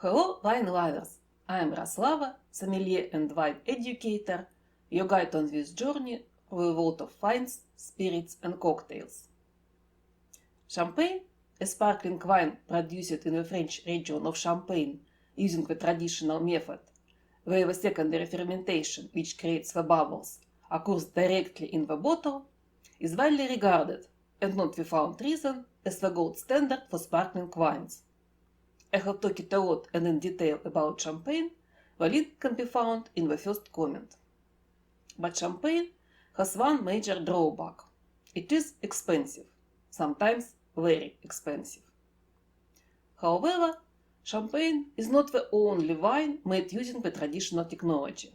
Hello, wine lovers! I am Raslava, sommelier and wine educator, your guide on this journey through a world of wines, spirits, and cocktails. Champagne, a sparkling wine produced in the French region of Champagne using the traditional method, where the secondary fermentation, which creates the bubbles, occurs directly in the bottle, is widely regarded, and not without reason, as the gold standard for sparkling wines. I have talked a lot and in detail about champagne, the link can be found in the first comment. But champagne has one major drawback. It is expensive, sometimes very expensive. However, champagne is not the only wine made using the traditional technology.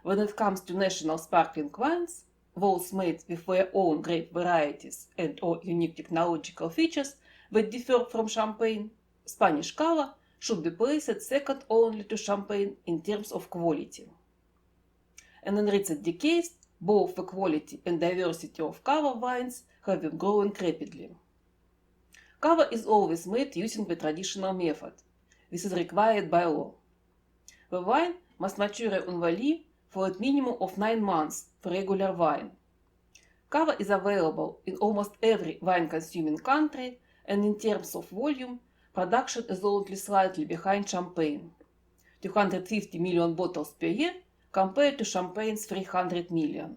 When it comes to national sparkling wines, those made with their own grape varieties and/or unique technological features that differ from champagne, Spanish cava should be placed second only to champagne in terms of quality. And in recent decades, both the quality and diversity of cava wines have been growing rapidly. Cava is always made using the traditional method. This is required by law. The wine must mature on the leaf for a minimum of 9 months for regular wine. Cava is available in almost every wine-consuming country, and in terms of volume, production is only slightly behind champagne, 250 million bottles per year compared to champagne's 300 million.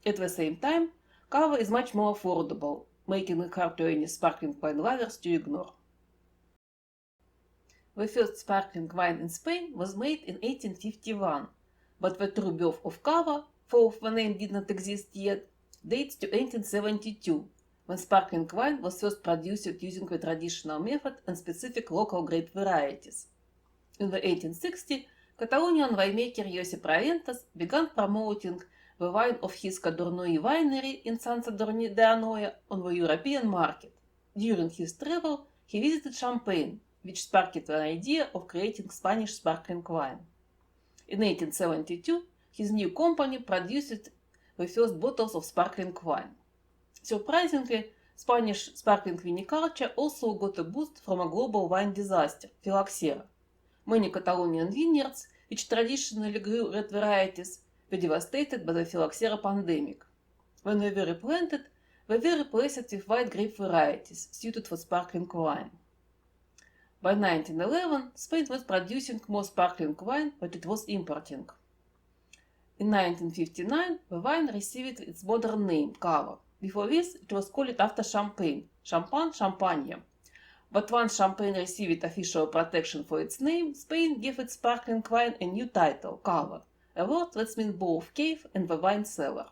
At the same time, cava is much more affordable, making it hard to any sparkling wine lovers to ignore. The first sparkling wine in Spain was made in 1851, but the true birth of cava, for the name did not exist yet, dates to 1872, when sparkling wine was first produced using the traditional method and specific local grape varieties. In the 1860s, Catalonian winemaker Josep Raventas began promoting the wine of his Cadornoi winery in Sant Sadurní d'Anoia on the European market. During his travel, he visited Champagne, which sparked an idea of creating Spanish sparkling wine. In 1872, his new company produced the first bottles of sparkling wine. Surprisingly, Spanish sparkling viniculture also got a boost from a global wine disaster, phylloxera. Many Catalonian vineyards, which traditionally grew red varieties, were devastated by the phylloxera pandemic. When they were replanted, they were replaced with white grape varieties suited for sparkling wine. By 1911, Spain was producing more sparkling wine than it was importing. In 1959, the wine received its modern name, cava. Before this, it was called after champagne, champagne, champagne. But once champagne received official protection for its name, Spain gave its sparkling wine a new title, cava, a word that means both cave and the wine cellar.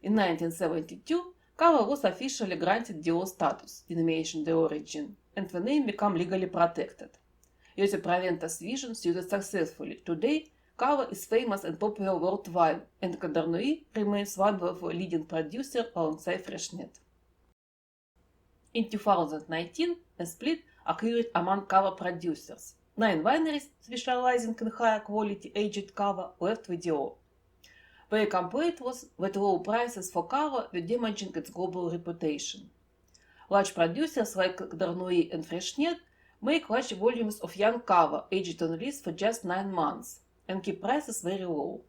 In 1972, cava was officially granted DO status, denomination de origin, and the name became legally protected. Josep Raventas' vision succeeded successfully. Today, cava is famous and popular worldwide, and Cadornoi remains one of the leading producers alongside Freixenet. In 2019, a split occurred among cava producers. 9 wineries specializing in higher quality aged cava left the DO. Their complaint was that low prices for cava were damaging its global reputation. Large producers like Cadornoi and Freixenet make large volumes of young cava aged on lees for just 9 months and keep prices very low.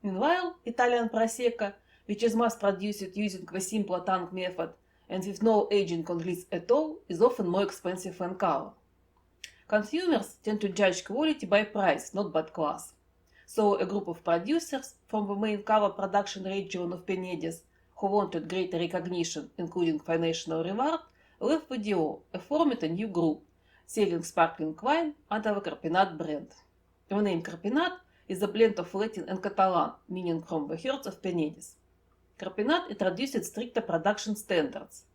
Meanwhile, Italian Prosecco, which is mass-produced using the simpler tank method and with no aging on lees at all, is often more expensive than cava. Consumers tend to judge quality by price, not by class. So a group of producers from the main cava production region of Penedès, who wanted greater recognition, including financial reward, left the DO and formed a new group, selling sparkling wine under the Carpenat brand. The name Carpenat is a blend of Latin and Catalan, meaning from the herds of Penedès. Carpenat introduced stricter production standards: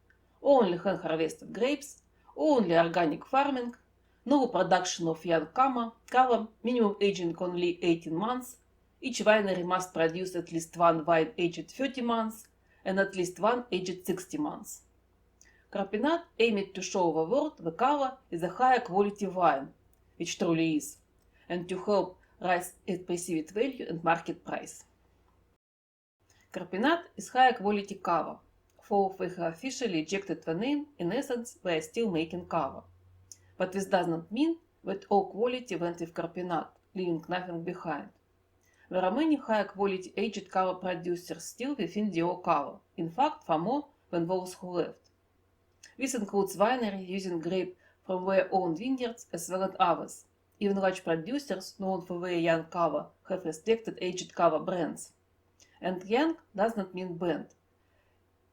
only hand-harvested grapes, only organic farming, no production of young cava, minimum aging only 18 months, each winery must produce at least one wine aged 30 months and at least one aged 60 months. Carpenat aimed to show the world the cava is a higher quality wine, which truly is, and to help raise its perceived value and market price. Carpenat is higher quality cava. Though they have officially ejected the name, in essence they are still making cava. but this does not mean that all quality went with Carpinat, leaving nothing behind. There are many high-quality aged cava producers still within DO Cava, in fact far more than those who left. This includes wineries using grape from their own vineyards as well as others. Even large producers known for their young cava have respected aged cava brands. And young does not mean bland,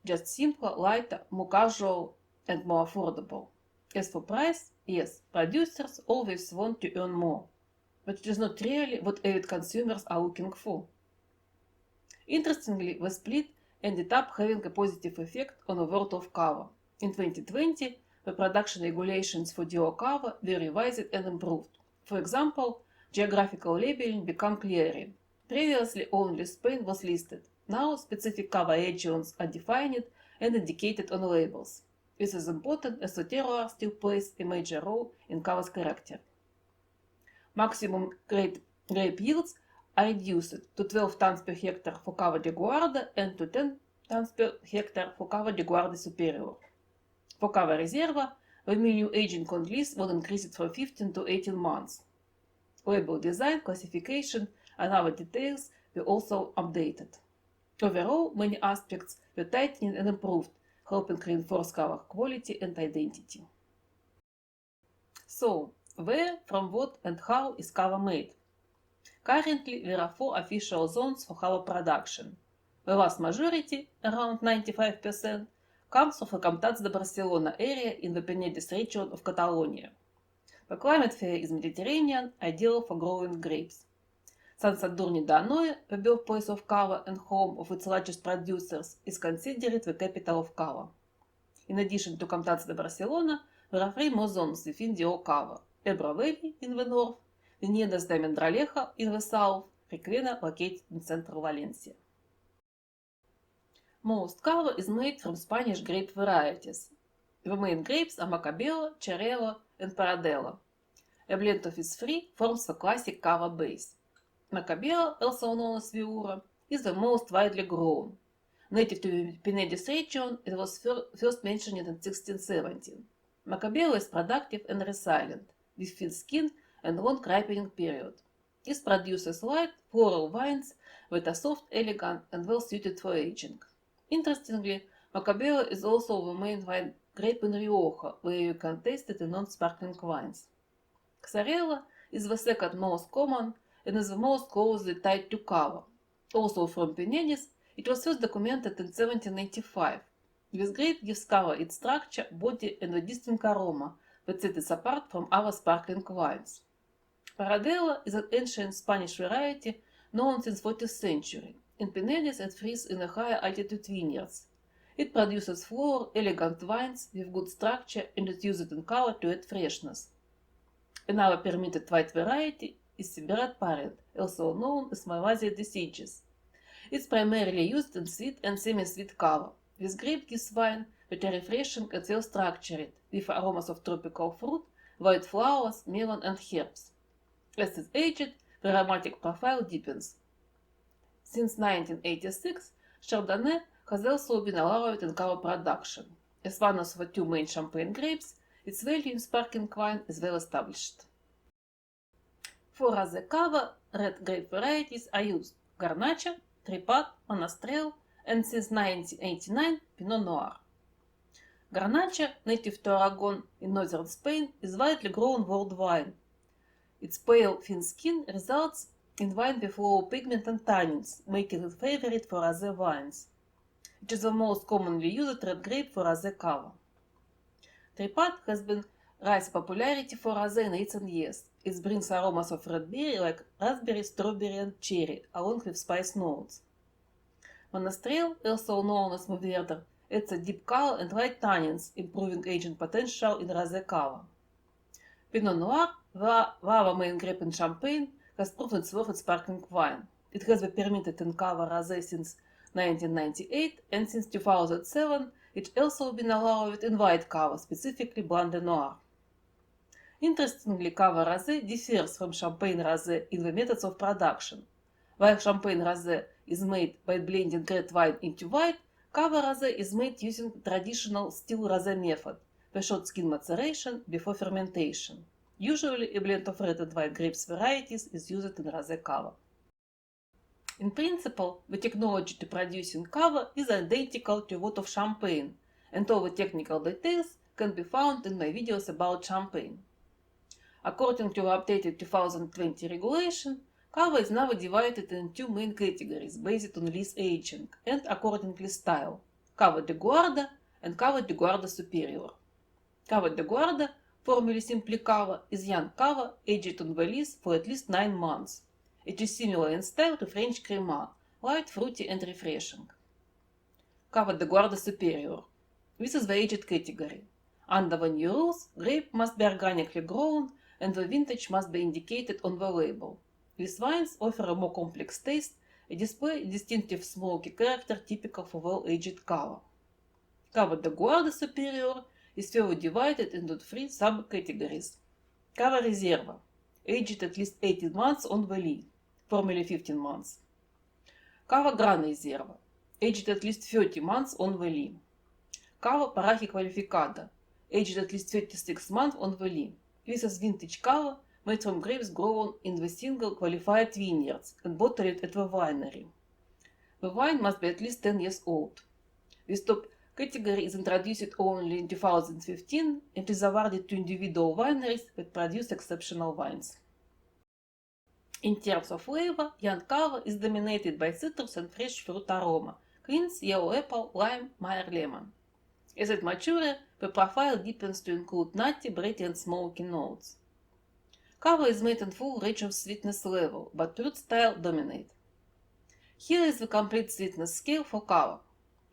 just simpler, lighter, more casual and more affordable. As for price, yes, producers always want to earn more, but it is not really what avid consumers are looking for. Interestingly, the split ended up having a positive effect on the world of cava. In 2020, the production regulations for DO Cava were revised and improved. For example, geographical labeling became clearer. Previously, only Spain was listed. Now, specific cava regions are defined and indicated on labels. This is important as the terroir still plays a major role in cava's character. Maximum grape yields are reduced to 12 tons per hectare for Cava de Guarda and to 10 tons per hectare for Cava de Guarda Superior. For Cava Reserva, the minimum aging on lease was increased from 15 to 18 months. Label design, classification, and other details were also updated. Overall, many aspects were tightened and improved, helping reinforce Cava quality and identity. So, where, from what, and how is Cava made? Currently, there are 4 official zones for Cava production. The vast majority, around 95%, comes from the Comtats de Barcelona area in the Penedès region of Catalonia. The climate here is Mediterranean, ideal for growing grapes. Sant Sadurní d'Anoia, the birthplace of Cava and home of its largest producers, is considered the capital of Cava. In addition to Comtats de Barcelona, there are 3 more zones within DO Cava: Ebro Valley in the north, Viñedas de Almendralejo in the south, Requena located in central Valencia. Most cava is made from Spanish grape varieties. The main grapes are Macabeo, Xarel·lo, and Paradella. A blend of these 3 forms the classic cava base. Macabeo, also known as Viura, is the most widely grown. Native to the Penedès region, it was first mentioned in 1617. Macabeo is productive and resilient, with thin skin and long ripening period. It produces light, floral wines that are soft, elegant, and well suited for aging. Interestingly, Macabeo is also the main wine grape in Rioja, where you can taste it in non-sparkling wines. Xarel·lo is the second most common and is the most closely tied to Cava. Also from Penedès, it was first documented in 1785. This grape gives Cava its structure, body, and a distinct aroma that sets it apart from other sparkling wines. Paradella is an ancient Spanish variety known since 14th century. In Penedès, it thrives in the higher altitude vineyards. It produces floral, elegant wines with good structure and is used in Cava to add freshness. Another permitted white variety is Sibirad Parent, also known as Malvasia deciduous. It's primarily used in sweet and semi-sweet Cava. This grape gives wine that are refreshing and well structured, with aromas of tropical fruit, white flowers, melon, and herbs. As it aged, the aromatic profile deepens. Since 1986, Chardonnay has also been allowed in Cava production. As one of the 2 main champagne grapes, its value in sparkling wine is well established. For Rosé Cava, red grape varieties are used: Garnacha, Tripat, Monastrell, and since 1989, Pinot Noir. Garnacha, native to Aragon in northern Spain, is widely grown worldwide. Its pale, thin skin results in wine with low pigment and tannins, making it favorite for rosé wines. It is the most commonly used red grape for Rosé Cava. Tripat has been rising popularity for rosé in recent years. It brings aromas of red berry like raspberry, strawberry, and cherry, along with spice notes. Monastrell, also known as Mourvèdre, adds a deep color and light tannins, improving aging potential in Rosé Cava. Pinot Noir, the other main grape in Champagne, has proven its worth in sparkling wine. It has been permitted in Cava Rosé since 1998, and since 2007, it's also been allowed in white Cava, specifically Blanc de Noir. Interestingly, Cava Rosé differs from Champagne Rosé in the methods of production. While Champagne Rosé is made by blending red wine into white, Cava Rosé is made using traditional still rosé method, per-shot skin maceration before fermentation. Usually, a blend of red and white grapes varieties is used in rosé cava. In principle, the technology to producing cava is identical to that of champagne, and all the technical details can be found in my videos about champagne. According to the updated 2020 regulation, cava is now divided in two main categories based on lees aging and accordingly style: cava de guarda and cava de guarda superior. Cava de guarda, formerly simply cava, is young cava aged on the lees for at least 9 months. It is similar in style to French crema, light, fruity and refreshing. Cava de guarda superior. This is the aged category. Under the new rules, grape must be organically grown and the vintage must be indicated on the label. These wines offer a more complex taste and display a distinctive smoky character typical for well-aged cava. Cava de guarda superior is further divided into 3 subcategories. Cava reserva, aged at least 18 months on the lee, formerly 15 months. Cava gran reserva, aged at least 30 months on the lee. Cava paraje qualificada, aged at least 36 months on the lee. This is vintage cava made from grapes grown in the single qualified vineyards and bottled at the winery. The wine must be at least 10 years old. This top category is introduced only in 2015 and is awarded to individual wineries that produce exceptional wines. In terms of flavor, young cava is dominated by citrus and fresh fruit aroma: quince, yellow apple, lime, Meyer lemon. As it matures, the profile deepens to include nutty, bready and smoky notes. Cava is made in full range of sweetness level, but fruit style dominate. Here is the complete sweetness scale for cava.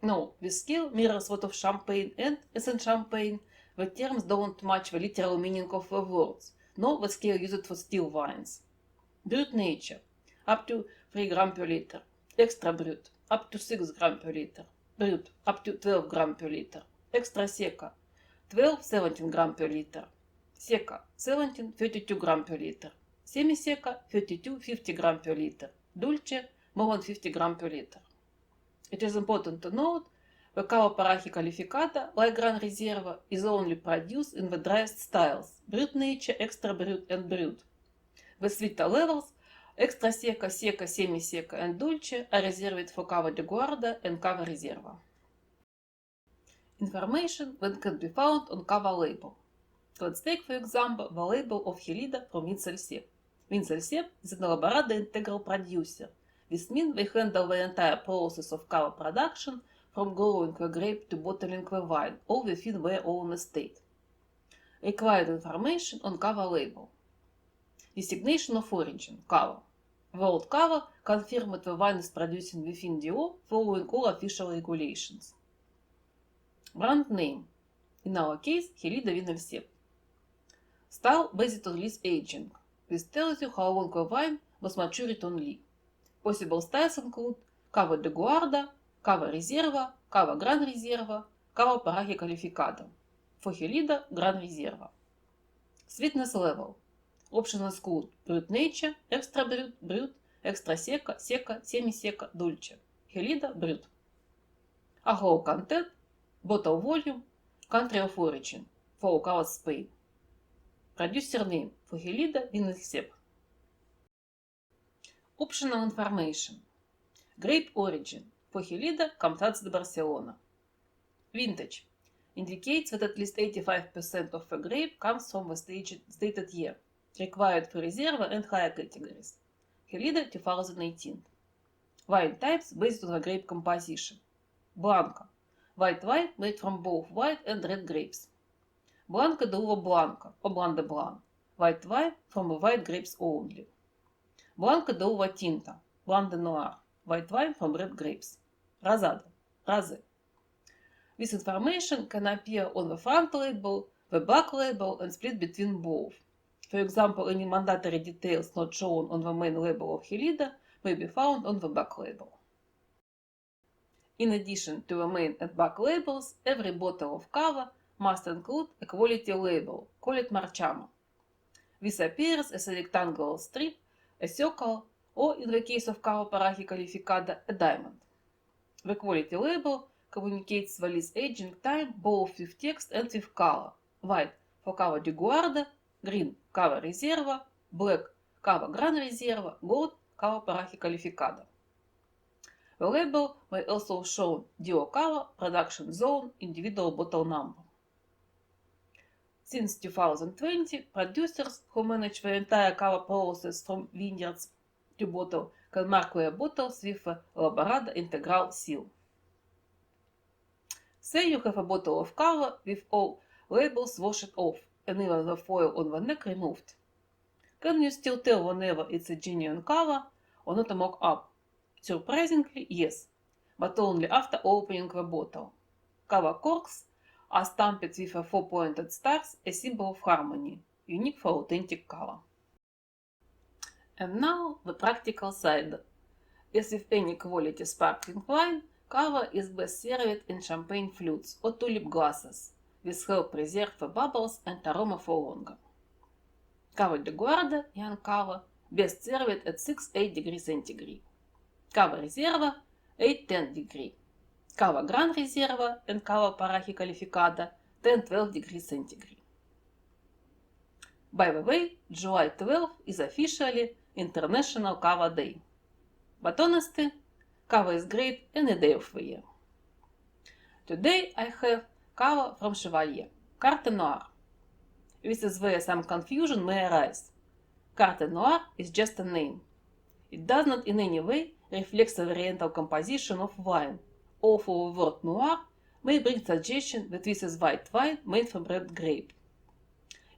Note, this scale mirrors that of champagne and, as in champagne, the terms don't match the literal meaning of the words, nor the scale used for still wines. Brut nature, up to 3 gram per liter. Extra brut, up to 6 gram per liter. Brut, up to 12 gram per liter. Extra seca, 12-17 gram per liter. Seca, 17-32 gram per liter. Semi-seca, 32-50 gram per liter. Dulce, more than 50 gram per liter. It is important to note the cava paraje qualificada, like Gran Reserva, is only produced in the driest styles: brut nature, extra brut and brut. The sweeter levels, extra seca, seca, semi-seca and dulce, are reserved for cava de guarda and cava reserva. Information that can be found on cava label. Let's take, for example, the label of Gelida from Vincelsiep. Vincelsiep is an elaborada integral producer. This means they handle the entire process of cava production, from growing the grape to bottling the wine, all within their own estate. Required information on cava label. Designation of origin, cava. World Cava confirmed that the wine is produced within DO, following all official regulations. Brand name. In our case, Gelida Vincelsiep. Style based on lees aging. This tells you how long the wine was matured on lee. Possible styles include cava de guarda, cava reserva, cava gran reserva, cava paraje qualificada. For Gelida, gran reserva. Sweetness level. Options include brut nature, extra brut, brut, extra seca, seca, semi-seca, dulce. Gelida brut. Alcohol content, bottle volume, country of origin. For cava Spain. Producer name for Gelida Vincelsiep. Optional information. Grape origin. For Gelida, Comtats de Barcelona. Vintage. Indicates that at least 85% of the grape comes from the stated year. Required for Reserva and higher categories. Gelida 2018. Wine types based on the grape composition. Blanca. White wine made from both white and red grapes. Blanca de uva blanca or Blanc de Blanc. White wine from the white grapes only. Blanca de uva tinta, Blanc de Noir. White wine from red grapes. Rosada, Rosé. This information can appear on the front label, the back label, and split between both. For example, any mandatory details not shown on the main label of Gelida may be found on the back label. In addition to the main and back labels, every bottle of cava must include a quality label, call it marciano. This appears as a rectangular strip, a circle, or in the case of cava paraje qualificada, a diamond. The quality label communicates with aging time both with text and with color. White for Cava di Guarda, green Cava Reserva, black Cava Gran Reserva, gold Cava Paraje Calificada. The label may also show Dio Cava, production zone, individual bottle number. Since 2020, producers who manage the entire Cava process from vineyards to bottle can mark their bottles with a Laborada Integral seal. Say you have a bottle of Cava with all labels washed off and even the foil on the neck removed. Can you still tell whenever it's a genuine Cava or not a mock-up? Surprisingly, yes, but only after opening the bottle. Cava corks are stamped with a 4-pointed stars, a symbol of harmony, unique for authentic Cava. And now the practical side. As with any quality sparkling wine, Cava is best served in champagne flutes or tulip glasses, which help preserve the bubbles and aroma for longer. Cava di Guarda, young Cava, best served at 6-8 degrees centigrade. Cava Reserva, 8-10 degrees. Cava Gran Reserva and Cava Paraje Calificada, 10-12 degrees centigrade. By the way, July 12 is officially International Cava Day. But honestly, Cava is great any day of the year. Today I have Cava from Chevalier, Carte Noire. This is where some confusion may arise. Carte Noire is just a name. It does not in any way reflect the oriental composition of wine, although the word noir may bring suggestion that this is white wine made from red grape.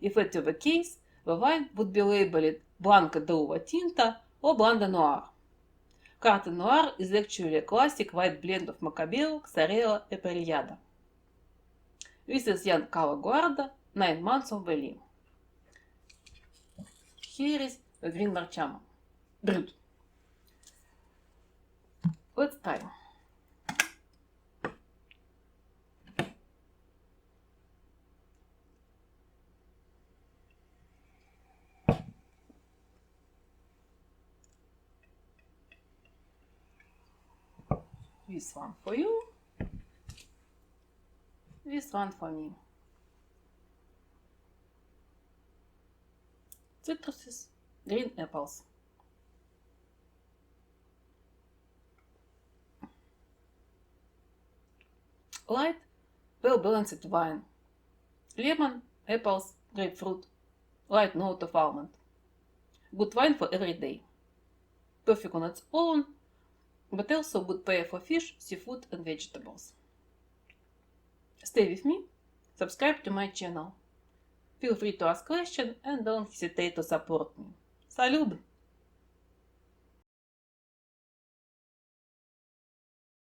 If that were the case, the wine would be labeled Blanca d'Uva Tinta or Blanda Noir. Carte Noire is actually a classic white blend of Macabeo, Xarella, and Parellada. This is young Cava Guarda, 9 months of value. Here is the green Marciamo. Brut. Let's try. This one for you, this one for me. Citruses, green apples. Light, well-balanced wine. Lemon, apples, grapefruit, light note of almond. Good wine for every day. Perfect on its own, but also good pair for fish, seafood and vegetables. Stay with me, subscribe to my channel. Feel free to ask questions and don't hesitate to support me. Salud!